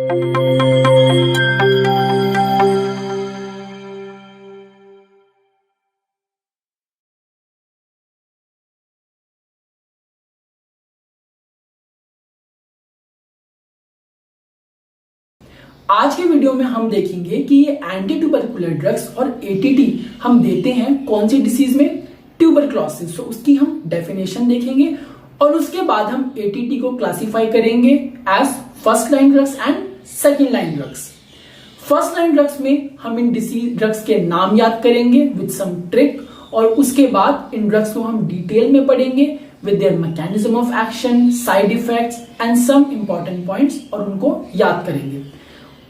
आज के वीडियो में हम देखेंगे कि ये एंटी ट्यूबरकुलर ड्रग्स और एटीटी हम देते हैं कौन सी डिसीज में, ट्यूबरक्लोसिस। तो उसकी हम डेफिनेशन देखेंगे और उसके बाद हम एटीटी को क्लासिफाई करेंगे as first line drugs and second line drugs. First line drugs में हम इन डिसीज ड्रग्स के नाम याद करेंगे विद सम ट्रिक, और उसके बाद इन ड्रग्स को हम डिटेल में पढ़ेंगे with their mechanism of action, side effects and some important points, और उनको याद करेंगे।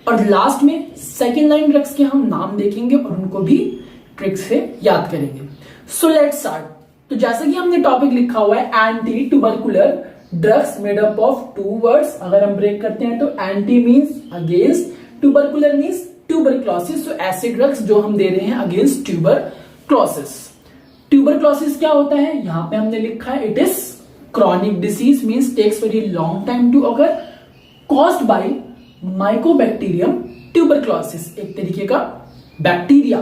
और लास्ट में सेकेंड लाइन ड्रग्स के हम नाम देखेंगे और उनको भी ट्रिक्स से याद करेंगे। So let's start. तो जैसा कि हमने टॉपिक लिखा हुआ है anti tubercular drugs made up of two words. अगर हम ब्रेक करते हैं तो anti means against, tubercular means tuberculosis. तो ऐसे ड्रग्स जो हम दे रहे हैं अगेंस्ट ट्यूबरक्लोसिस। ट्यूबरक्लोसिस क्या होता है, यहां पे हमने लिखा है it is chronic disease means takes very long time to अगर, कॉज्ड बाय माइकोबैक्टीरियम ट्यूबरक्लोसिस, एक तरीके का bacteria,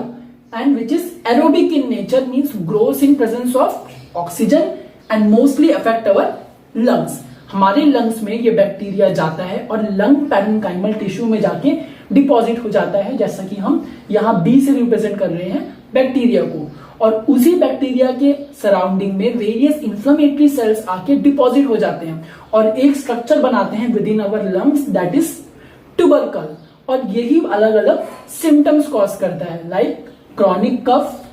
and which is aerobic in nature means grows in presence of oxygen and mostly affect our lungs. हमारे lungs में ये bacteria जाता है और लंग पैरेन्काइमल टिश्यू में जाके डिपॉजिट हो जाता है, जैसा कि हम यहाँ बी से रिप्रेजेंट कर रहे हैं बैक्टीरिया को, और उसी बैक्टीरिया के सराउंडिंग में वेरियस इंफ्लेमेटरी सेल्स आके डिपॉजिट हो जाते हैं और एक स्ट्रक्चर बनाते हैं within our lungs that is tubercle, और यही अलग अलग सिम्टम्स कॉज करता है like chronic cough,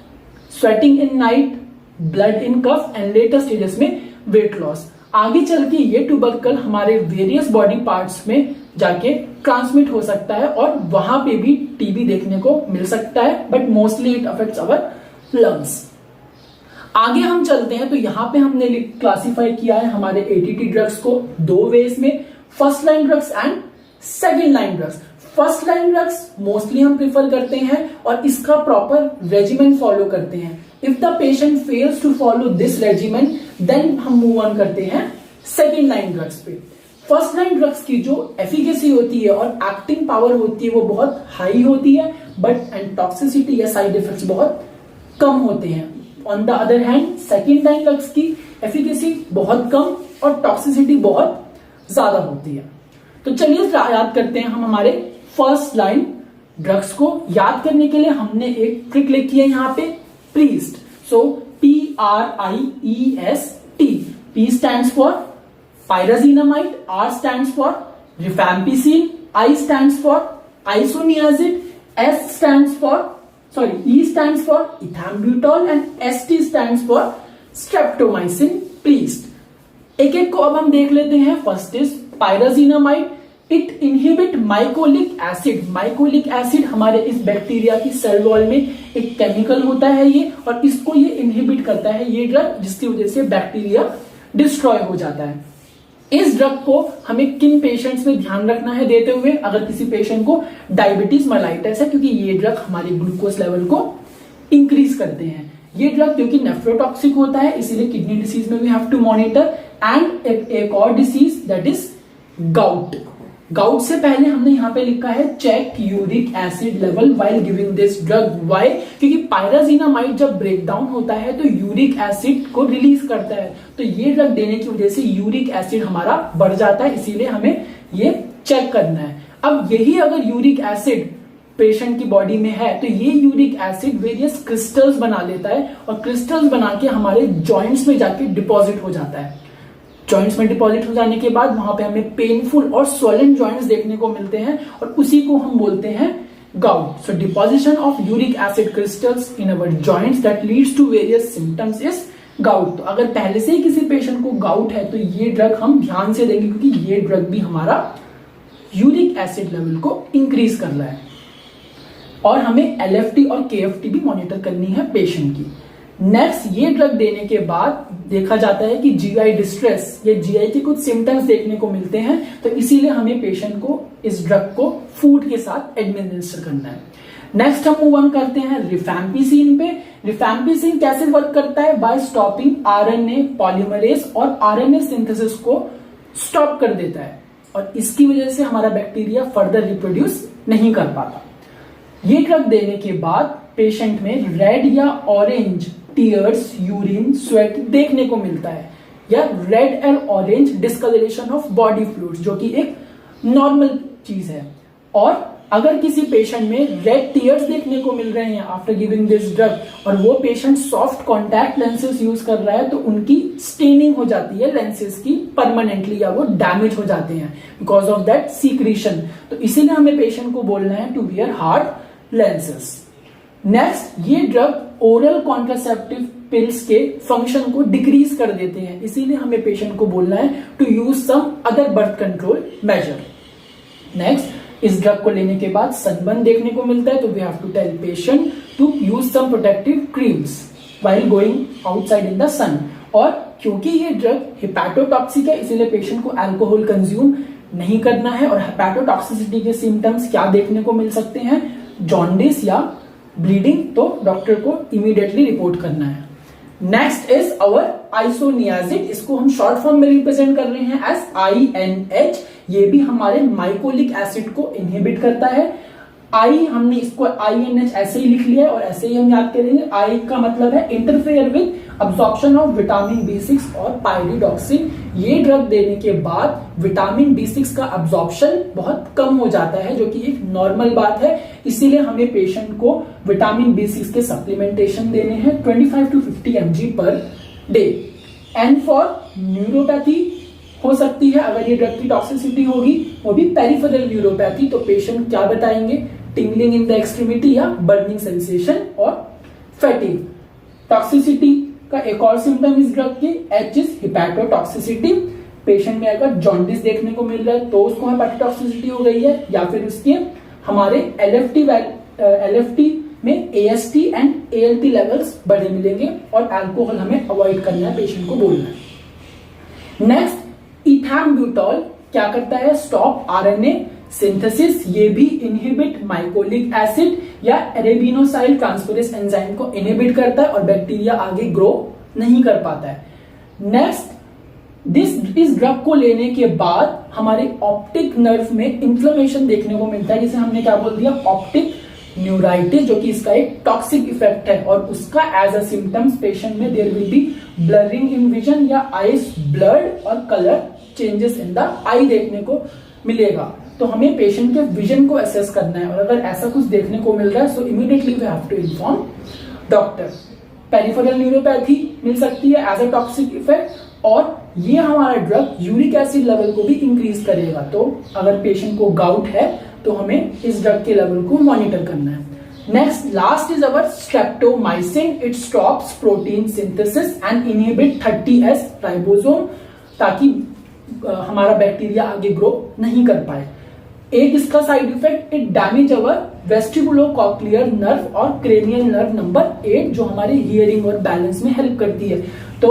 sweating in night, blood in cough and later stages में वेट लॉस। आगे चल के ये ट्यूबरकल हमारे वेरियस बॉडी पार्ट्स में जाके ट्रांसमिट हो सकता है और वहां पे भी टीबी देखने को मिल सकता है, but mostly it affects our lungs. आगे हम चलते हैं तो यहां पे हमने क्लासिफाई किया है हमारे एटीटी ड्रग्स को दो वेज में, first line drugs and second line drugs. First line drugs mostly हम प्रिफर करते हैं और इसका प्रॉपर रेजिमेंट फॉलो करते हैं। If the patient fails to follow this regimen then हम मूव ऑन करते हैं सेकेंड लाइन ड्रग्स पे। फर्स्ट लाइन ड्रग्स की जो एफिकेसी होती है और एक्टिंग पावर होती है वो बहुत हाई होती है, बट एंड टॉक्सिसिटी या साइड इफेक्ट्स बहुत कम होते हैं। On the other hand second line drugs की एफिकेसी बहुत कम और टॉक्सिसिटी बहुत ज्यादा होती है। तो चलिए याद करते हैं हम हमारे फर्स्ट लाइन ड्रग्स को। याद करने के लिए हमने एक ट्रिक लिखी है यहाँ पे, priest. So PRIEST, P stands for pyrazinamide, R stands for rifampicin, I stands for isoniazid, E stands for ethambutol and ST stands for streptomycin, priest. एक एक को अब हम देख लेते हैं। First is pyrazinamide, it inhibit mycolic acid. Mycolic acid हमारे इस बैक्टीरिया की सेल वॉल में एक केमिकल होता है ये, और इसको ये इनहिबिट करता है ये ड्रग, जिसकी वजह से बैक्टीरिया डिस्ट्रॉय हो जाता है। इस ड्रग को हमें किन पेशेंट्स में ध्यान रखना है देते हुए, अगर किसी पेशेंट को डायबिटीज मेलाइटिस है, क्योंकि ये ड्रग हमारे ग्लूकोज लेवल को इंक्रीज करते हैं। ये ड्रग क्योंकि नेफ्रोटॉक्सिक होता है इसीलिए किडनी डिसीज में we have to monitor. And एक और disease that is gout. Gout से पहले हमने यहाँ पे लिखा है check uric acid level while giving this drug. Why? क्योंकि पायराजिनामाइड जब ब्रेक डाउन होता है तो यूरिक एसिड को रिलीज करता है, तो ये ड्रग देने की वजह से यूरिक एसिड हमारा बढ़ जाता है, इसीलिए हमें ये चेक करना है। अब यही अगर यूरिक एसिड पेशेंट की बॉडी में है तो ये यूरिक एसिड वेरियस क्रिस्टल्स बना लेता है और क्रिस्टल्स बना के हमारे जॉइंट्स में जाके डिपॉजिट हो जाता है। जॉइंट्स में डिपॉजिट हो जाने के बाद वहां पे हमें पेनफुल और स्वोलन जॉइंट्स देखने को मिलते हैं और उसी को हम बोलते हैं gout. So deposition of uric acid crystals in our joints that leads to various symptoms is gout. तो अगर पहले से ही किसी पेशेंट को गाउट है तो ये ड्रग हम ध्यान से देंगे, क्योंकि ये ड्रग भी हमारा यूरिक एसिड लेवल को इंक्रीज कर रहा है। और हमें LFT और KFT भी मॉनिटर करनी है पेशेंट की। नेक्स्ट, ये ड्रग देने के बाद देखा जाता है कि GI डिस्ट्रेस या GI के कुछ सिम्टम्स देखने को मिलते हैं, तो इसीलिए हमें पेशेंट को इस ड्रग को फूड के साथ एडमिनिस्टर करना है। नेक्स्ट हम मूव ऑन करते हैं रिफैम्पिसिन पे। रिफैम्पिसिन कैसे वर्क करता है? बाय स्टॉपिंग RNA पॉलीमरेज और RNA सिंथेसिस को स्टॉप कर देता है। और इसकी वजह से हमारा बैक्टीरिया फर्दर रिप्रोड्यूस नहीं कर पाता। ये ड्रग देने के बाद पेशेंट में रेड या ऑरेंज टीयर्स, यूरिन, स्वेट देखने को मिलता है, या red and orange discoloration of body fluids, जो कि एक नॉर्मल चीज है। और अगर किसी पेशेंट में रेड टीयर्स देखने को मिल रहे हैं आफ्टर गिविंग दिस ड्रग, और वो patient soft contact lenses use कर रहा है, तो उनकी स्टेनिंग हो जाती है लेंसेज की परमानेंटली, या वो डैमेज हो जाते हैं बिकॉज ऑफ दैट सीक्रीशन। तो इसीलिए हमें पेशेंट को बोलना है to wear hard lenses. Next, ये ड्रग ओरल कॉन्ट्रासेप्टिव पिल्स के फंक्शन को डिक्रीज कर देते हैं, इसीलिए हमें पेशेंट को बोलना है to use some other birth control measure. Next, इस ड्रग को लेने के बाद सनबर्न देखने को मिलता है, तो we have to tell patient to use some protective creams while going outside in the sun. और क्योंकि ये ड्रग हिपैटोटॉक्सिक है, इसीलिए पेशेंट को अल्कोहल कंज्यूम नहीं करना है। और हिपैटोटॉक्सिसिटी के सिम्टम्स क्या देखने को मिल सकते हैं, जॉन्डिस या ब्लीडिंग, तो डॉक्टर को इमीडिएटली रिपोर्ट करना है। नेक्स्ट इज आवर आइसोनियाजिड, इसको हम शॉर्ट फॉर्म में रिप्रेजेंट कर रहे हैं एज INH। ये भी हमारे माइकोलिक एसिड को इनहिबिट करता है। हमने इसको INH ऐसे ही लिख लिया है और ऐसे ही हम याद करेंगे। I का मतलब है interfere with absorption of vitamin B6 और पायरिडॉक्सिन। ये ड्रग देने के बाद विटामिन B6 का अब्सॉर्प्शन बहुत कम हो जाता है, जो कि एक नॉर्मल बात है। इसीलिए हमें पेशेंट को विटामिन B6 के सप्लीमेंटेशन देने हैं 25 to 50 mg per day. And for neuropathy हो सकती है, अगर ये ड्रग की टॉक्सिसिटी होगी, वो भी पेरिफेरल न्यूरोपैथी, तो पेशेंट क्या बताएंगे, टिंगलिंग इन द एक्सट्रीमिटी या बर्निंग सेंसेशन और फैटिग। टॉक्सिसिटी का एक और सिम्टम इस ड्रग के H इज हिपैटोटॉक्सिसिटी। पेशेंट में अगर जॉन्डिस देखने को मिल रहा है तो उसको हिपैटोटॉक्सिसिटी हो गई है, या फिर उसके हमारे LFT में AST एंड ALT लेवल्स बढ़े मिलेंगे, और अल्कोहल हमें अवॉइड करना है, पेशेंट को बोलना है। नेक्स्ट, इथैम्ब्यूटॉल क्या करता है, स्टॉप RNA सिंथेसिस। ये भी इनहिबिट माइकोलिक एसिड या अरेबिनोसाइल ट्रांसफेरेज एंजाइम को इनहिबिट करता है, और बैक्टीरिया आगे ग्रो नहीं कर पाता है। नेक्स्ट, इस ड्रग को लेने के बाद हमारे ऑप्टिक नर्व में इंफ्लेमेशन देखने को मिलता है, जिसे हमने क्या बोल दिया, ऑप्टिक न्यूराइटिस, जो कि इसका एक टॉक्सिक इफेक्ट है। और उसका एज अ सिम्टम्स पेशेंट में there will be blurring in vision या आईज ब्लर्ड और colour changes in the eye देखने को मिलेगा। तो हमें पेशेंट के विजन को असेस करना है, और अगर ऐसा कुछ देखने को मिल रहा है so immediately we have to inform doctor. Peripheral neuropathy मिल सकती है एज अ टॉक्सिक इफेक्ट, और ये हमारा ड्रग यूरिक एसिड लेवल को भी इंक्रीज करेगा। तो अगर पेशेंट को गाउट है तो हमें इस ड्रग के लेवल को मॉनिटर करना है। Next, last is our streptomycin. It stops protein synthesis and inhibit 30S ribosome, ताकि हमारा बैक्टीरिया आगे ग्रो नहीं कर पाए। एक इसका side effect, it damage our vestibulocochlear nerve और क्रेनियल नर्व नंबर 8, जो हमारे हियरिंग और बैलेंस में हेल्प करती है। तो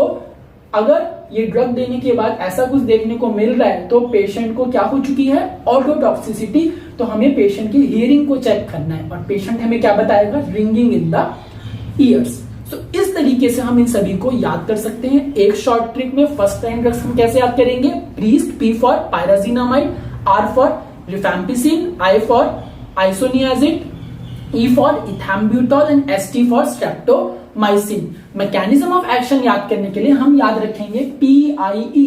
अगर ये ड्रग देने के बाद ऐसा कुछ देखने को मिल रहा है तो पेशेंट को क्या हो चुकी है, ऑटोटॉक्सिसिटी। तो हमें पेशेंट की हियरिंग को चेक करना है, और पेशेंट हमें क्या बताएगा, रिंगिंग इन द ईयर्स। तो इस तरीके से हम इन सभी को याद कर सकते हैं एक शॉर्ट ट्रिक में। फर्स्ट टाइम ड्रग्स हम कैसे याद करेंगे, priest, P for pyrazinamide, R for rifampicin, I for isoniazid, E for ethambutol and ST for streptomycin. Mechanism of action याद करने के लिए हम याद रखेंगे PIE,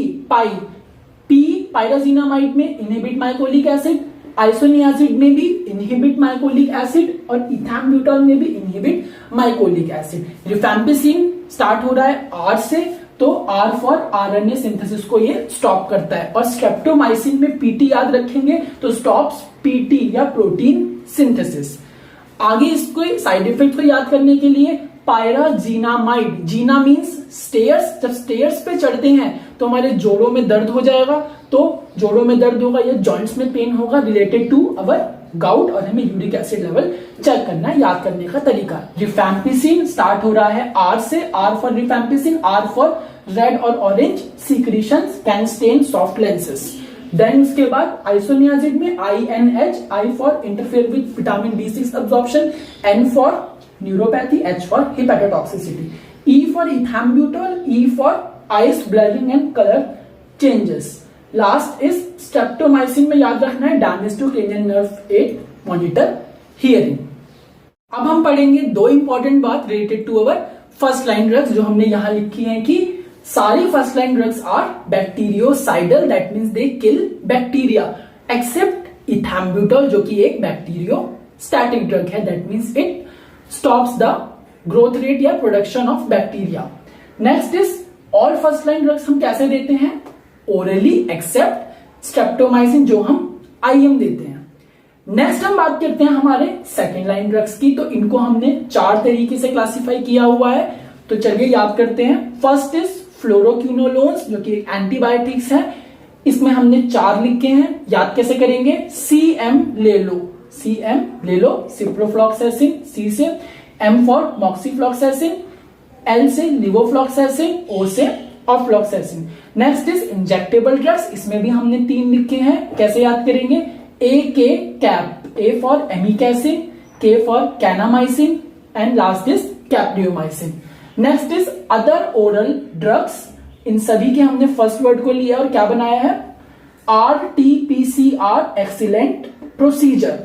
P पायराजिनामाइड में इनहिबिट माइकोलिक एसिड, आइसोनियाजिड में भी इनहिबिट माइकोलिक एसिड, और इथैम्ब्यूटॉल में भी inhibit mycolic acid. Rifampicin start हो रहा है R से, तो R फॉर RNA सिंथेसिस को ये स्टॉप करता है, और स्ट्रेप्टोमाइसिन में PT याद रखेंगे तो स्टॉप्स PT या प्रोटीन सिंथेसिस। आगे इसको साइड इफेक्ट को याद करने के लिए पायराजिनामाइड, जीना मीन्स स्टेयर्स, जब स्टेयर्स पे चढ़ते हैं तो हमारे जोड़ों में दर्द हो जाएगा, तो जोड़ों में दर्द होगा या जॉइंट्स में पेन होगा रिलेटेड टू अवर गाउट, और हमें यूरिक एसिड लेवल चेक करना है। याद करने का तरीका, रिफैम्पिसिन स्टार्ट हो रहा है R से, R for rifampicin, R for red और orange secretions can stain soft lenses. Then उसके बाद आइसोनियाजिड में INH, I for interfere with vitamin B6 absorption, N for neuropathy, H for hepatotoxicity, E for ethambutol, E for eyes blurring and colour changes. Last is streptomycin में याद रखना है damage to cranial nerve 8 monitor hearing. अब हम पढ़ेंगे दो important बात related to our first line drugs जो हमने यहां लिखी है कि सारी first line drugs are bactericidal, that means they kill bacteria, except ethambutol जो कि एक बैक्टीरियोस्टैटिक ड्रग है, that means it stops the growth rate या production of bacteria. Next is all first line drugs हम कैसे देते हैं, ओरली, एक्सेप्ट स्ट्रेप्टोमाइसिन जो हम आईएम देते हैं। नेक्स्ट हम बात करते हैं हमारे सेकेंड लाइन ड्रग्स की, तो इनको हमने 4 तरीके से क्लासिफाई किया हुआ है, तो चलिए याद करते हैं। फर्स्ट इज फ्लोरोक्विनोलोन्स जो कि एंटीबायोटिक्स है, इसमें हमने 4 लिखे हैं, याद कैसे करेंगे, सीएम ले लो, सीएम ले लो, सिप्रोफ्लॉक्सासिन, सी से, एम फॉर मॉक्सीफ्लॉक्सासिन, एल से लिवोफ्लॉक्सासिन, ओ से ofloxacin. Next is injectable drugs, इसमें भी हमने 3 लिखे हैं, कैसे याद करेंगे, ए के cap, A for amikacin, K for kanamycin and last is capreomycin. Next is other oral drugs, इन सभी के हमने फर्स्ट वर्ड को लिया और क्या बनाया है, RT-PCR एक्सीलेंट प्रोसीजर।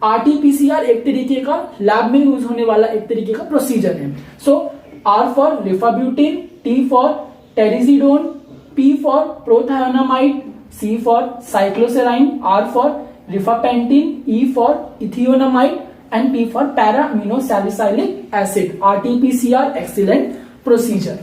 RT-PCR एक तरीके का लैब में यूज होने वाला एक तरीके का प्रोसीजर है। So R for rifabutin, T for terizidone, P for prothionamide, C for cycloserine, R for rifapentine, E for ethionamide and P for para amino salicylic acid. RT-PCR excellent procedure.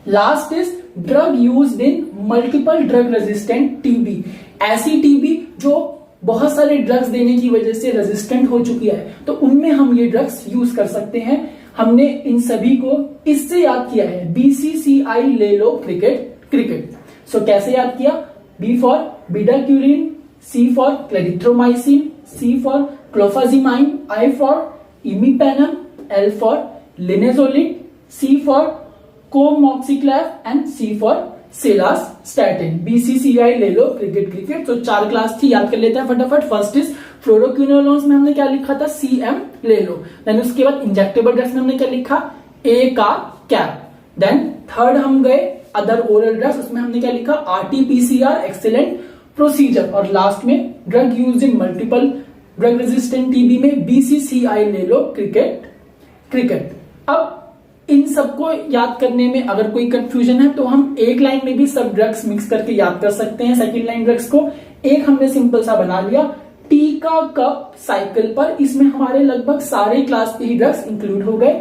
Last is drug used in multiple drug resistant TB, ऐसी TB जो बहुत सारे drugs देने की वजह से resistant हो चुकी है, तो उनमें हम ये ड्रग्स यूज कर सकते हैं। हमने इन सभी को इससे याद किया है, BCCI ले लो क्रिकेट। सो कैसे याद किया, B for bedaquiline, C for clarithromycin, C for clofazimine, I for imipenem, L for linezolid, C for co-amoxiclav and C for cilastatin. BCCI ले लो क्रिकेट। तो 4 क्लास थी, याद कर लेते हैं फटाफट। फर्स्ट इज फ्लोरोक्विनोलोन्स में हमने क्या लिखा था, CM ले लो। देन उसके बाद इंजेक्टेबल ड्रग्स में हमने क्या लिखा, A का कैप। देन थर्ड हम गए अदर ओरल ड्रग्स, उसमें हमने क्या लिखा, RT-PCR एक्सीलेंट प्रोसीजर। और लास्ट में drug use in multiple drug resistant TB में BCCI ले लो क्रिकेट। अब इन सबको याद करने में अगर कोई कंफ्यूजन है तो हम एक लाइन में भी सब ड्रग्स मिक्स करके याद कर सकते हैं। सेकंड लाइन ड्रग्स को एक हमने सिंपल सा बना लिया, टी का कप साइकिल पर, इसमें हमारे लगभग सारे क्लास के ही ड्रग्स इंक्लूड हो गए।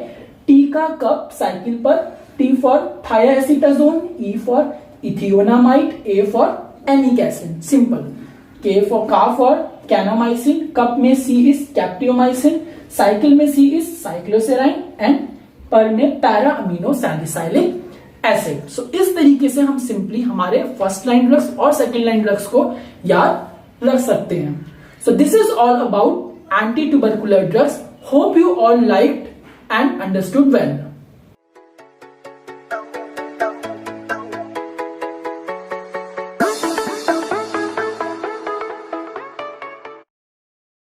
टी का कप साइकिल पर, T for thiacetazone, E for ethionamide, A for amikacin, simple. K for kanamycin, cup में सी इज कैप्टियोमाइसिन, साइकिल में सी इज साइक्लोसेराइन एंड पर में पैरा अमीनो सैलिसाइलिक एसिड। सो इस तरीके से हम सिंपली हमारे फर्स्ट लाइन ड्रग्स और सेकंड लाइन ड्रग्स को याद रख सकते हैं। So this is all about anti tubercular drugs. Hope you all liked and understood well.